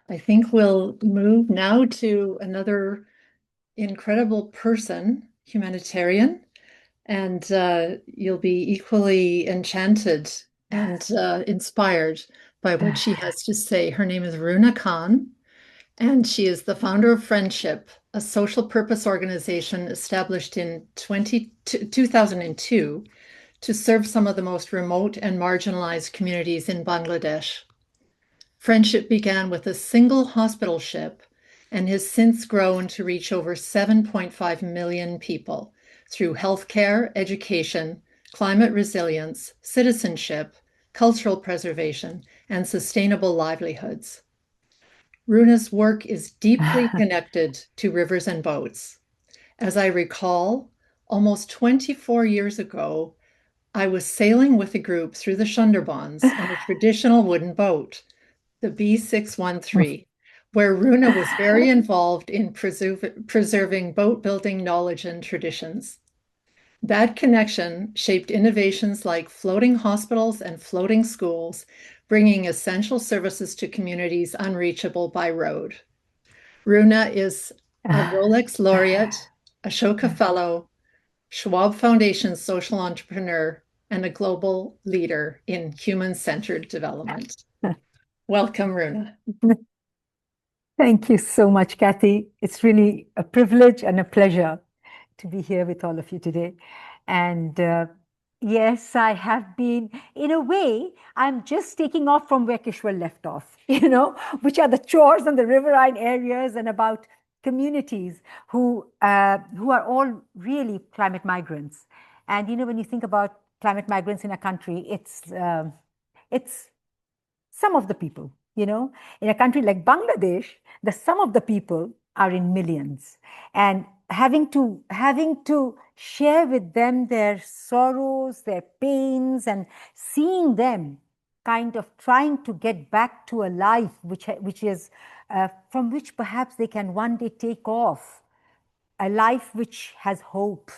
I think we'll move now to another incredible person, humanitarian, and you'll be equally enchanted and inspired by what she has to say. Her name is Runa Khan, and she is the founder of Friendship, a social purpose organization established in 2002 to serve some of the most remote and marginalized communities in Bangladesh. Friendship began with a single hospital ship and has since grown to reach over 7.5 million people through healthcare, education, climate resilience, citizenship, cultural preservation, and sustainable livelihoods. Runa's work is deeply connected to rivers and boats. As I recall, almost 24 years ago, I was sailing with a group through the Sundarbans in a traditional wooden boat, the B613, where Runa was very involved in preserving boat building knowledge and traditions. That connection shaped innovations like floating hospitals and floating schools, bringing essential services to communities unreachable by road. Runa is a Rolex Laureate, Ashoka Fellow, Schwab Foundation Social Entrepreneur, and a global leader in human-centered development. Welcome, Runa. Thank you so much, Kathy. It's really a privilege and a pleasure to be here with all of you today. And yes, I have been, in a way, I'm just taking off from where Kishwar left off, which are the chores and the riverine areas and about communities who are all really climate migrants. And, when you think about climate migrants in a country, it's some of the people, in a country like Bangladesh, the sum of the people are in millions, and having to share with them their sorrows, their pains, and seeing them kind of trying to get back to a life which is from which perhaps they can one day take off, a life which has hope,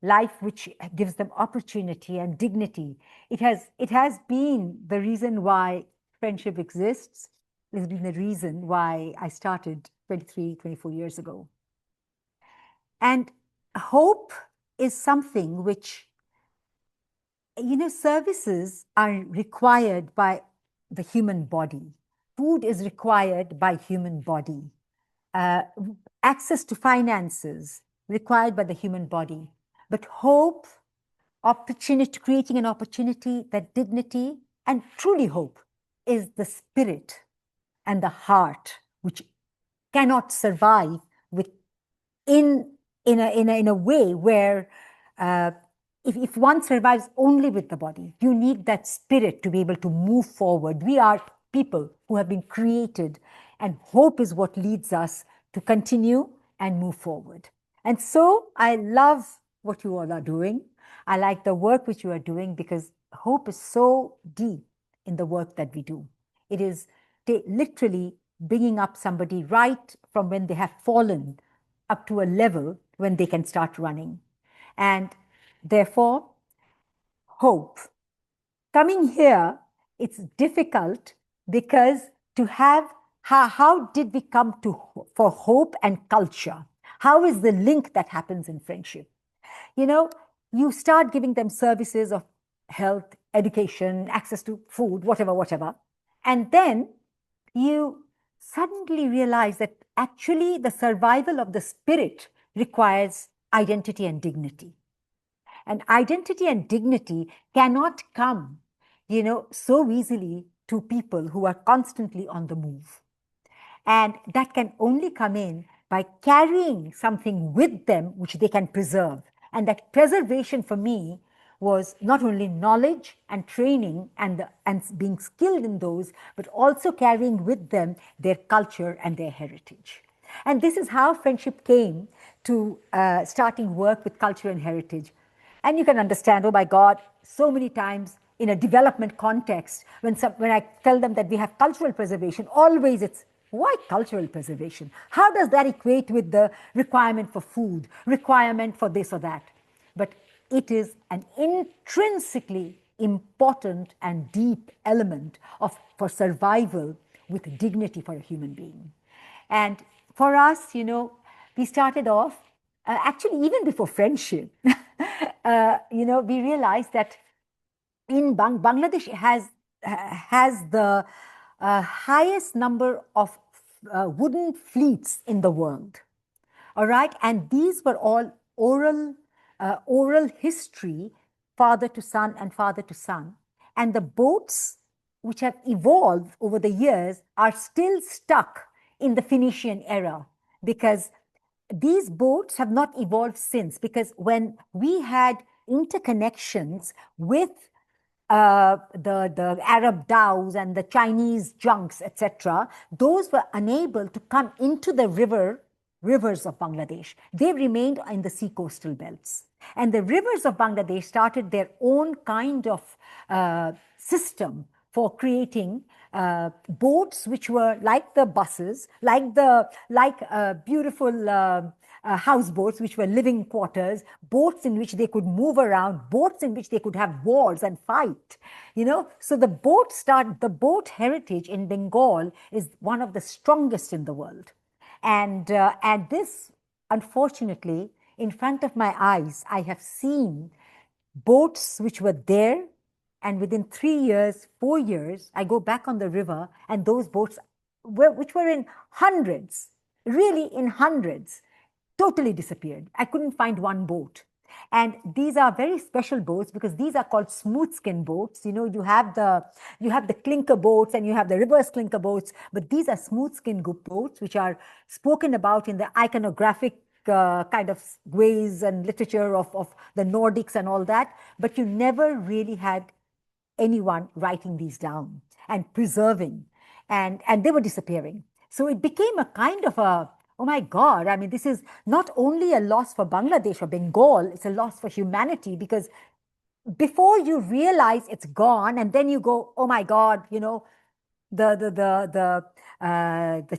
life which gives them opportunity and dignity. It has been the reason why friendship exists. It's been the reason why I started 23, 24 years ago. And hope is something which, services are required by the human body. Food is required by human body. Access to finances required by the human body. But hope, opportunity, creating an opportunity, that dignity, and truly hope is the spirit and the heart which cannot survive in a way where if one survives only with the body, you need that spirit to be able to move forward. We are people who have been created, and hope is what leads us to continue and move forward. And so I love what you all are doing. I like the work which you are doing because hope is so deep in the work that we do. It is literally bringing up somebody right from when they have fallen up to a level when they can start running. And therefore, hope. Coming here, it's difficult because to have, how did we come for hope and culture? How is the link that happens in friendship? You start giving them services of health, education, access to food, whatever. And then you suddenly realize that actually the survival of the spirit requires identity and dignity. And identity and dignity cannot come, so easily to people who are constantly on the move. And that can only come in by carrying something with them which they can preserve. And that preservation for me was not only knowledge and training and being skilled in those, but also carrying with them their culture and their heritage. And this is how friendship came to starting work with culture and heritage. And you can understand, oh my God, so many times in a development context, when I tell them that we have cultural preservation, always it's, why cultural preservation? How does that equate with the requirement for food, requirement for this or that? But it is an intrinsically important and deep element for survival with dignity for a human being. And for us, we started off, actually, even before friendship, we realized that in Bangladesh has the highest number of wooden fleets in the world. All right, and these were all oral history, father to son and father to son. And the boats which have evolved over the years are still stuck in the Phoenician era, because these boats have not evolved since. Because when we had interconnections with the Arab dhows and the Chinese junks, etc., those were unable to come into the rivers of Bangladesh. They remained in the sea coastal belts. And the rivers of Bangladesh started their own kind of system for creating boats which were like the buses, like beautiful houseboats, which were living quarters, boats in which they could move around, boats in which they could have wars and fight. So the boat heritage in Bengal is one of the strongest in the world. And this, unfortunately, in front of my eyes, I have seen boats which were there, and within 3 years, 4 years, I go back on the river, and those boats, which were in hundreds, really in hundreds, totally disappeared. I couldn't find one boat. And these are very special boats, because these are called smooth skin boats. You have the clinker boats and you have the reverse clinker boats, but these are smooth skin boats, which are spoken about in the iconographic kind of ways and literature of the Nordics and all that. But you never really had anyone writing these down and preserving, and they were disappearing. So it became a kind of a, oh my God, I mean, this is not only a loss for Bangladesh or Bengal, it's a loss for humanity, because before you realize it's gone, and then you go, oh my God, the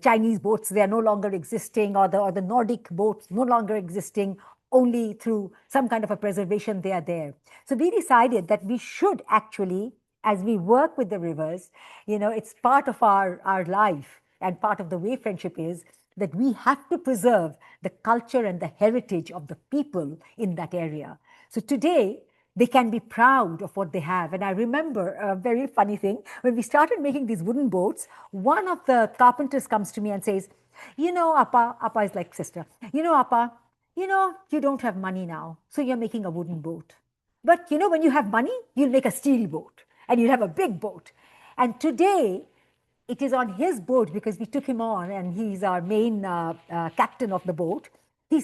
Chinese boats, they are no longer existing, or the Nordic boats no longer existing, only through some kind of a preservation they are there. So we decided that we should actually, as we work with the rivers, it's part of our life, and part of the way friendship is, that we have to preserve the culture and the heritage of the people in that area. So today, they can be proud of what they have. And I remember a very funny thing. When we started making these wooden boats, one of the carpenters comes to me and says, Appa is like sister, Appa, you don't have money now, so you're making a wooden boat. But when you have money, you'll make a steel boat, and you'll have a big boat. And today, it is on his boat, because we took him on, and he's our main captain of the boat. He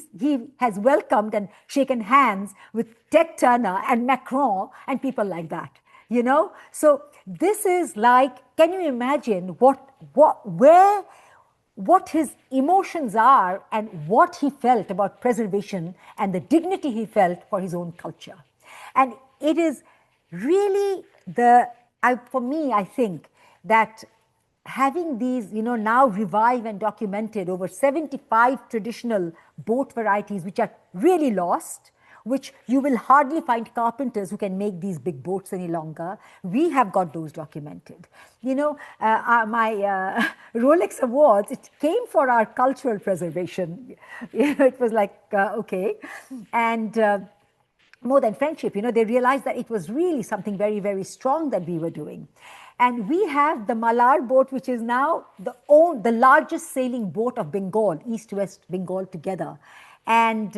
has welcomed and shaken hands with Ted Turner and Macron and people like that. So this is like, can you imagine what his emotions are, and what he felt about preservation, and the dignity he felt for his own culture. And it is really for me, I think that having these, now revived and documented over 75 traditional boat varieties, which are really lost, which you will hardly find carpenters who can make these big boats any longer. We have got those documented. My Rolex Awards, it came for our cultural preservation. It was like, okay. And more than friendship, they realized that it was really something very, very strong that we were doing. And we have the Malar boat, which is now the largest sailing boat of Bengal, East-West Bengal together. And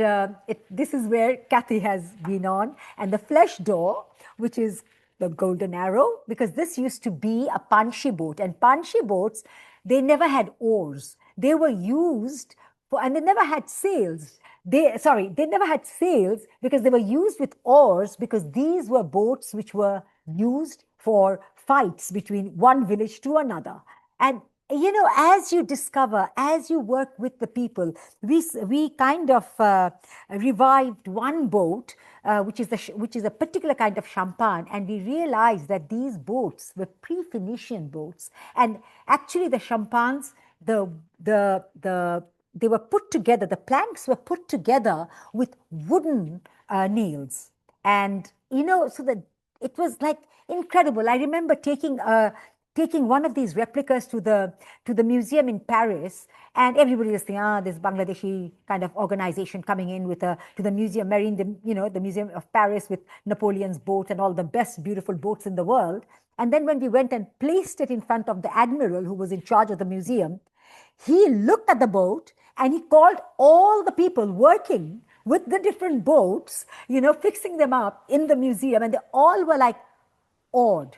this is where Kathy has been on. And the Flesh Door, which is the Golden Arrow, because this used to be a Panshi boat. And Panshi boats, they never had oars. They were used and they never had sails. They never had sails, because they were used with oars, because these were boats which were used for fights between one village to another. And as you discover, as you work with the people, we kind of revived one boat, which is a particular kind of champagne, and we realized that these boats were pre-Phoenician boats, and actually the champagnes, they were put together, the planks were put together with wooden nails. And, so that it was like incredible. I remember taking taking one of these replicas to the museum in Paris, and everybody is thinking, this Bangladeshi kind of organization coming in to the museum, marrying the Museum of Paris with Napoleon's boat and all the best beautiful boats in the world. And then when we went and placed it in front of the admiral who was in charge of the museum, he looked at the boat and he called all the people working with the different boats, fixing them up in the museum, and they all were like awed.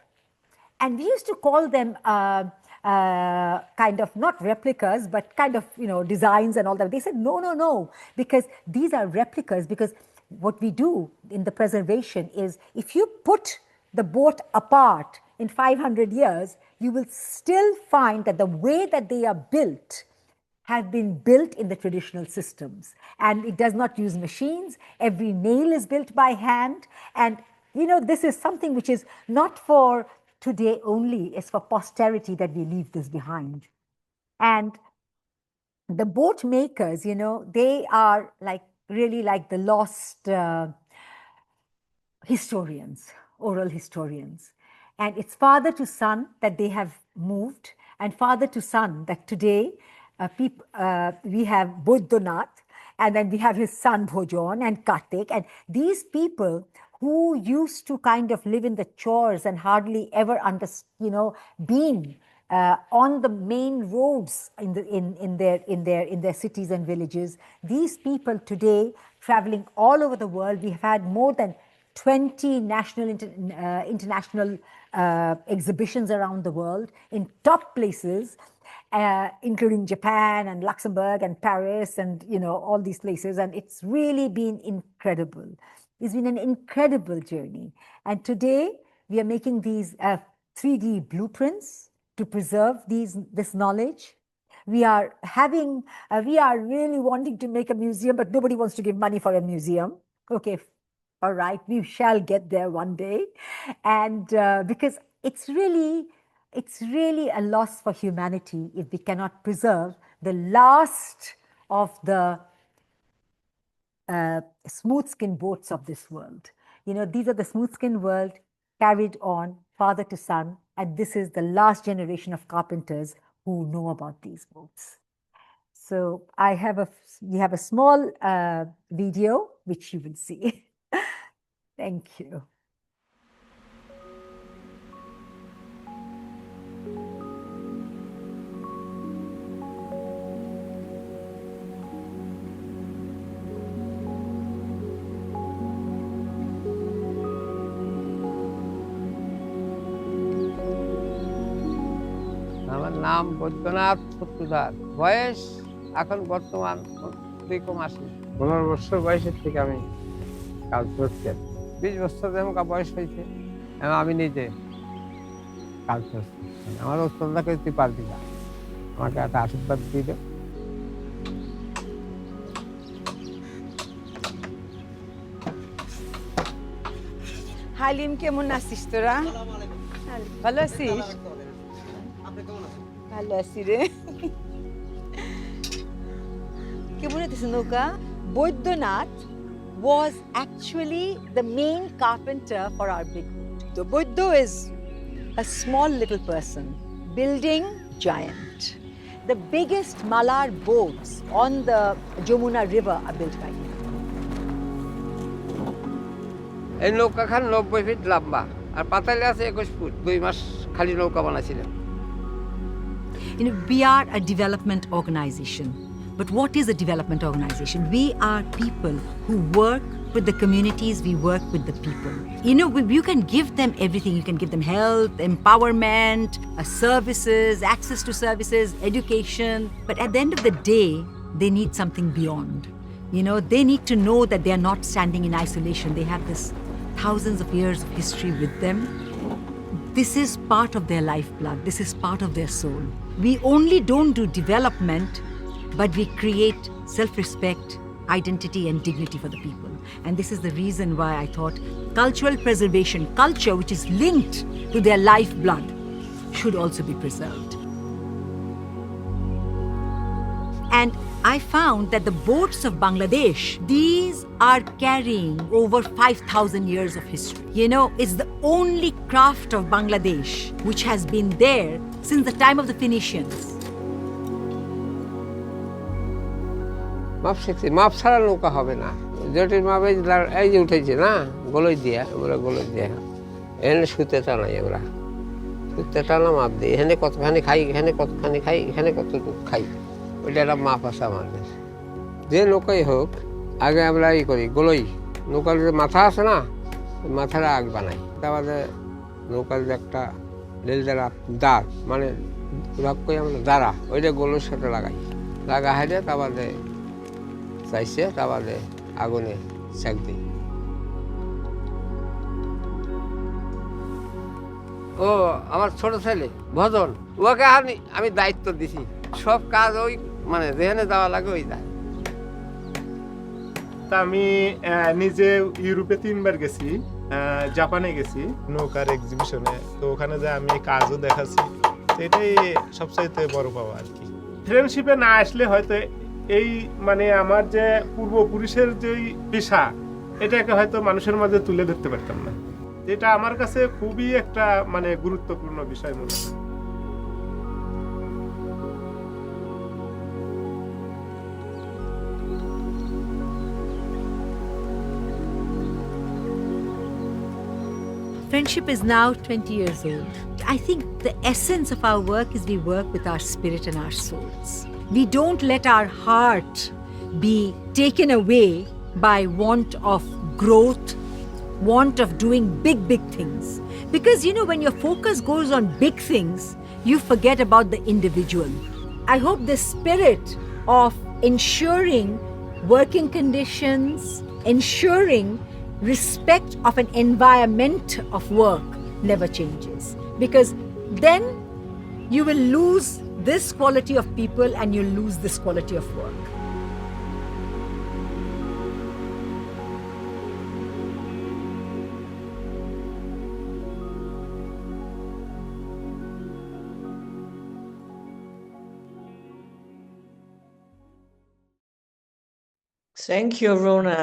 And we used to call them kind of not replicas, but kind of, designs and all that. They said, no, because these are replicas, because what we do in the preservation is if you put the boat apart in 500 years, you will still find that the way that they are built have been built in the traditional systems. And it does not use machines. Every nail is built by hand. And, this is something which is not for today only, it's for posterity that we leave this behind. And the boat makers, they are really like the lost historians, oral historians. And it's father to son that they have moved, and father to son that today we have Buddhanath, and then we have his son Bhojan and Kartik, and these people who used to kind of live in the chores and hardly ever been on the main roads in their cities and villages. These people today traveling all over the world. We have had more than 20 national international exhibitions around the world in top places, including Japan and Luxembourg and Paris and all these places, and it's really been incredible. It's been an incredible journey, and today we are making these 3D blueprints to preserve this knowledge. We are really wanting to make a museum, but nobody wants to give money for a museum. Okay, all right, we shall get there one day, and because it's really a loss for humanity if we cannot preserve the last of the smooth-skin boats of this world. These are the smooth-skin world carried on father to son, and this is the last generation of carpenters who know about these boats. So we have a small video which you will see. Thank you. নাম বৈদ্যনাথ সূত্রধার, বয়স এখন বর্তমান 15 বছর বয়সের থেকে আমি কাজ করছি। 20 বছর যখন বয়স হয়েছে আমি নিজে কাজ করছি। আমার উত্তরটাকে তুই পারবি না, আমাকে একটা আশীর্বাদ দিবে। হালিম, কেমন আছিস তোরা? ভালো আছিস? ভালো আছি রে। কেমন হইতেছে নৌকা? Baidyanath was actually the main carpenter for our big boat. So Buddha is a small little person, building giant. The biggest Malar boats on the Jamuna River are built by him. এই নৌকাখান 90 ফিট লম্বা আর পাতালে আছে 21 foot. 2 মাস খালি নৌকা বানাইছিলাম। We are a development organization. But what is a development organization? We are people who work with the communities, we work with the people. You can give them everything. You can give them health, empowerment, services, access to services, education. But at the end of the day, they need something beyond. They need to know that they are not standing in isolation. They have this thousands of years of history with them. This is part of their lifeblood. This is part of their soul. We only don't do development, but we create self-respect, identity, and dignity for the people. And this is the reason why I thought cultural preservation, culture which is linked to their lifeblood, should also be preserved. And I found that the boats of Bangladesh, these are carrying over 5,000 years of history. You know, it's the only craft of Bangladesh which has been there since the time of the Phoenicians. মাপ শিখছি, মাপ ছাড়া নৌকা হবে না। জটিল মাপ এই যে উঠেছে না, গোলই দিয়া, আমরা গোলই দিয়া এখানে সুতে টানাই, আমরা সুতে টানা মাপ দিই, এখানে কতখানি খাই, এখানে কতখানি খাই, এখানে কতটুকু খাই, ওইটা একটা মাপ আছে আমাদের। যে নৌকাই হোক, আগে আমরা ই করি গোলই, নৌকার যে মাথা আছে না, মাথাটা আগ বানাই, তারপরে নৌকার যে একটা রেল দ্বারা দাঁড়, মানে ভাগ করে আমরা দাঁড়া, ওইটা গোলের সাথে লাগাই, লাগা হাইলে তারপরে চাইছে, তারপরে আগুনে সেক দিই। ও আমার ছোট ছেলে ভজন, ওকে আমি দায়িত্ব দিছি, সব কাজ ওই মানে যেখানে যাওয়া লাগে ওই যায়। তা আমি নিজে ইউরোপে 3 বার গেছি, জাপানে গেছি নৌকার এক্সিবিশনে, তো ওখানে যে আমি কাজও দেখাচ্ছি, এটাই সবচাইতে বড় পাওয়া আর কি। ফ্রেন্ডশিপে না আসলে হয়তো এই মানে আমার যে পূর্বপুরুষের যে পেশা, এটাকে হয়তো মানুষের মাঝে তুলে ধরতে পারতাম না। এটা আমার কাছে খুবই একটা মানে গুরুত্বপূর্ণ বিষয় মনে হয়। Friendship is now 20 years old. I think the essence of our work is we work with our spirit and our souls. We don't let our heart be taken away by want of growth, want of doing big things. Because, you know, when your focus goes on big things, you forget about the individual. I hope the spirit of ensuring working conditions, ensuring respect of an environment of work never changes. Because then you will lose this quality of people and you'll lose this quality of work. Thank you, Runa.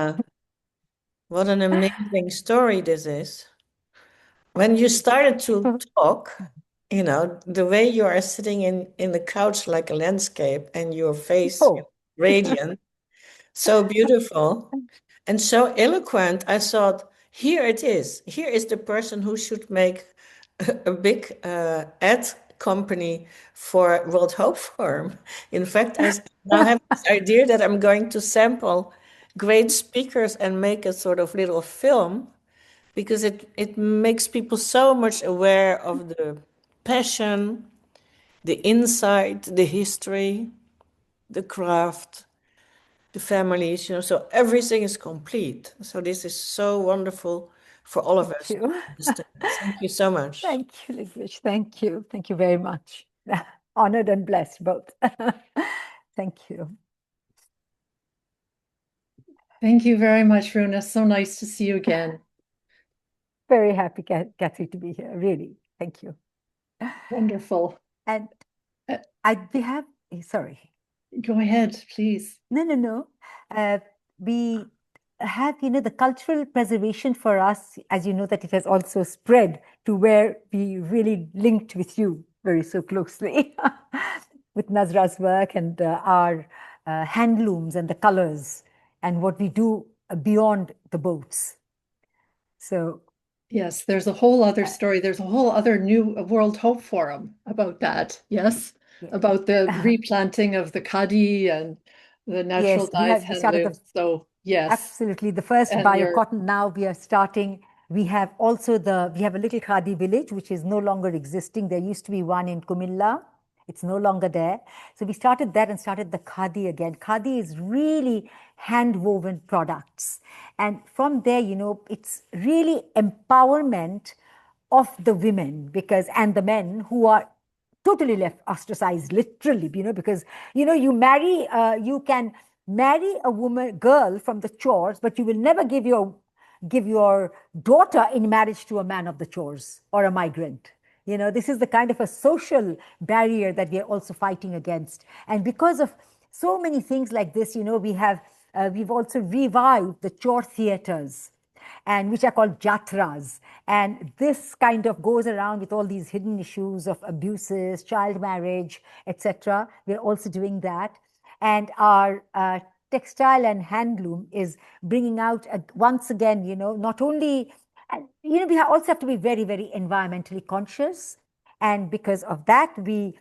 What an amazing story this is. When you started to talk, you know, the way you are sitting in the couch like a landscape and your face radiant, so beautiful and so eloquent, I thought, here it is. Here is the person who should make a big ad company for World Hope Forum. In fact, I now have this idea that I'm going to sample great speakers and make a sort of little film, because it makes people so much aware of the passion, the insight, the history, the craft, the families, you know, so everything is complete. So this is so wonderful for all of us. Thank you so much. Thank you, Livish. Thank you. Thank you very much. Honored and blessed both. Thank you. Thank you very much, Runa. So nice to see you again. Very happy, Kathy, to be here. Really. Thank you. Wonderful. And we have, sorry. Go ahead, please. No. We have, you know, the cultural preservation for us, as you know, that it has also spread to where we really linked with you very so closely with Nazra's work and our handlooms and the colors and what we do beyond the boats. So yes, there's a whole other story. There's a whole other new World Hope Forum about that. Yes, about the replanting of the khadi and the natural dyes handlooms. So yes, absolutely. The first bio-cotton. Now we are starting. We have also we have a little khadi village which is no longer existing. There used to be one in Kumilla. It's no longer there. So we started that and started the khadi again. Khadi is really hand-woven products. And from there, you know, it's really empowerment of the women and the men who are totally left ostracized, literally, you know, because, you know, you can marry a girl from the Chars, but you will never give your daughter in marriage to a man of the Chars or a migrant. You know, this is the kind of a social barrier that we are also fighting against. And because of So many things like this. We've also revived the chore theaters, and which are called jatras. And this kind of goes around with all these hidden issues of abuses, child marriage, etc. We're also doing that. And our textile and handloom is bringing out, once again, not only, we also have to be very, very environmentally conscious. And because of that, we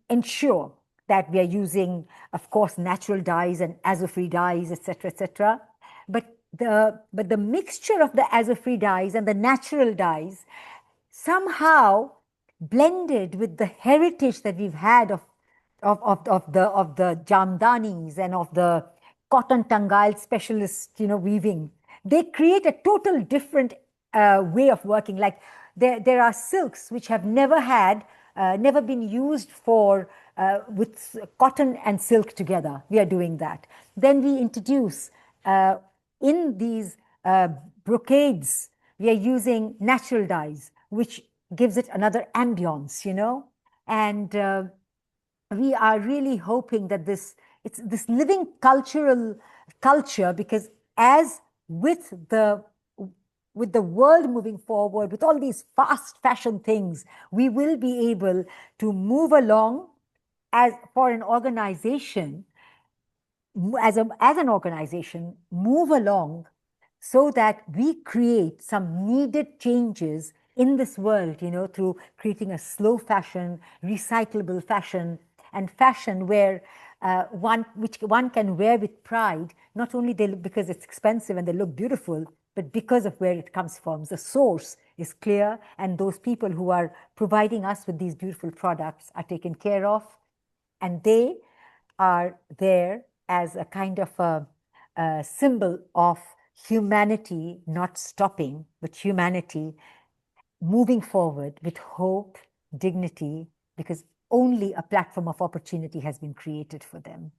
ensure that we are using, of course, natural dyes and azo-free dyes, etc., etc. But the mixture of the azo-free dyes and the natural dyes somehow blended with the heritage that we've had of the jamdanis and of the cotton tangal specialist, weaving. They create a total different way of working. Like there are silks which have never been used for with cotton and silk together. We are doing that. Then we introduce in these brocades, we are using natural dyes, which gives it another ambience, and we are really hoping that it's this living culture, because as with the world moving forward, with all these fast fashion things, we will be able to move along as an organization, move along so that we create some needed changes in this world, through creating a slow fashion, recyclable fashion, and fashion where which one can wear with pride, not only because it's expensive and they look beautiful, but because of where it comes from. The source is clear, and those people who are providing us with these beautiful products are taken care of, and they are there as a kind of a symbol of humanity not stopping, but humanity moving forward with hope, dignity, because only a platform of opportunity has been created for them.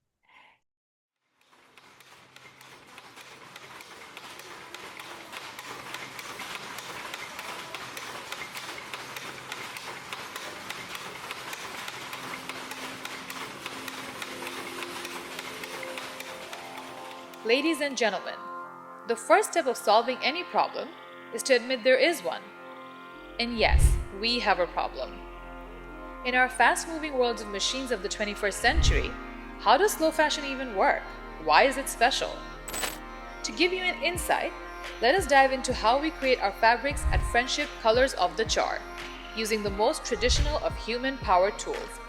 Ladies and gentlemen, the first step of solving any problem is to admit there is one. And yes, we have a problem. In our fast-moving world of machines of the 21st century, how does slow fashion even work? Why is it special? To give you an insight, let us dive into how we create our fabrics at Friendship Colors of the Char, using the most traditional of human-powered tools.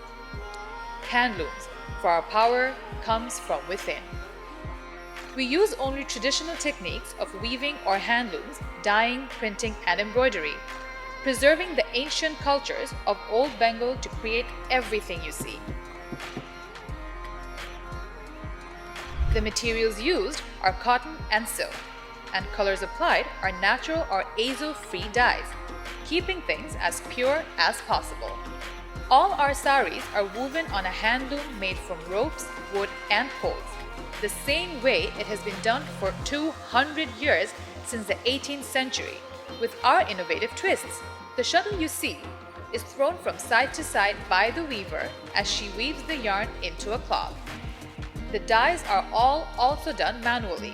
Handlooms, for our power comes from within. We use only traditional techniques of weaving or handlooms, dyeing, printing, and embroidery, preserving the ancient cultures of Old Bengal to create everything you see. The materials used are cotton and silk, and colors applied are natural or azo-free dyes, keeping things as pure as possible. All our saris are woven on a handloom made from ropes, wood, and poles, the same way it has been done for 200 years since the 18th century, with our innovative twists. The shuttle you see is thrown from side to side by the weaver as she weaves the yarn into a cloth. The dyes are all also done manually,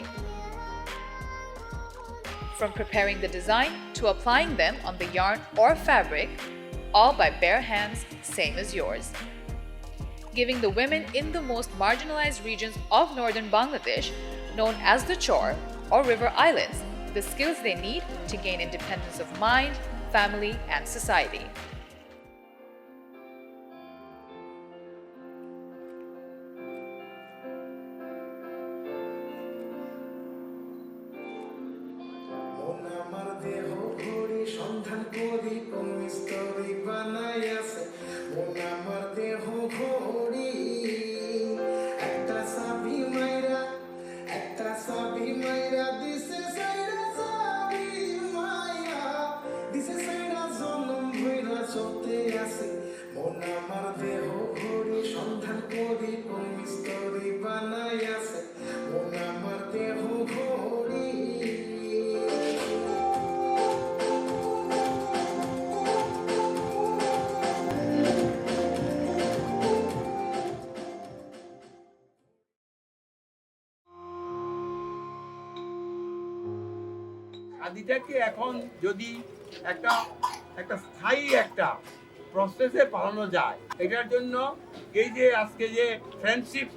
from preparing the design to applying them on the yarn or fabric, all by bare hands, same as yours. Giving the women in the most marginalized regions of northern Bangladesh, known as the Char or river islands, the skills they need to gain independence of mind, family, and society. খাদিটাকে এখন যদি একটা একটা স্থায়ী একটা প্রসেসে পালানো যায়, এটার জন্য এই যে আজকে যে ফ্রেন্ডশিপ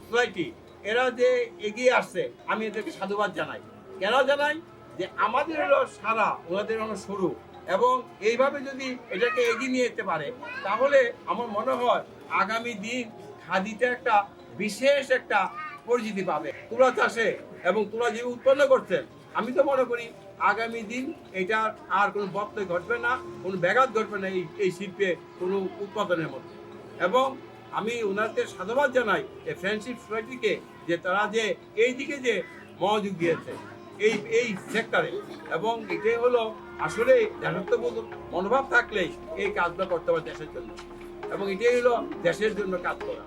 সোসাইটি এরা যে এগিয়ে আসছে, আমি এদেরকে সাধুবাদ জানাই। কেন জানাই? যে আমাদের হলো সারা, ওনাদের হলো শুরু, এবং এইভাবে যদি এটাকে এগিয়ে নিয়ে যেতে পারে তাহলে আমার মনে হয় আগামী দিন খাদিটা একটা বিশেষ একটা পরিচিতি পাবে তুলা চাষে, এবং তুলা যে উৎপন্ন করছেন, আমি তো মনে করি আগামী দিন এটার আর কোনো ব্যত্যয় ঘটবে না, কোনো ব্যাঘাত ঘটবে না এই শিল্পে কোনো উৎপাদনের মধ্যে। এবং আমি ওনাদের সাধুবাদ জানাই এই ফ্রেন্ডশিপ সোসাইটিকে, যে তারা যে এই দিকে যে মনোযোগ দিয়েছে এই সেক্টরে, এবং এটাই হলো আসলে দেশাত্মবোধ মনোভাব থাকলেই এই কাজটা করতে হবে দেশের জন্য, এবং এটাই হলো দেশের জন্য কাজ করা।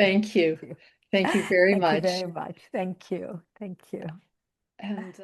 Thank you. Thank you very Thank you much. very much. Thank you. Thank you. And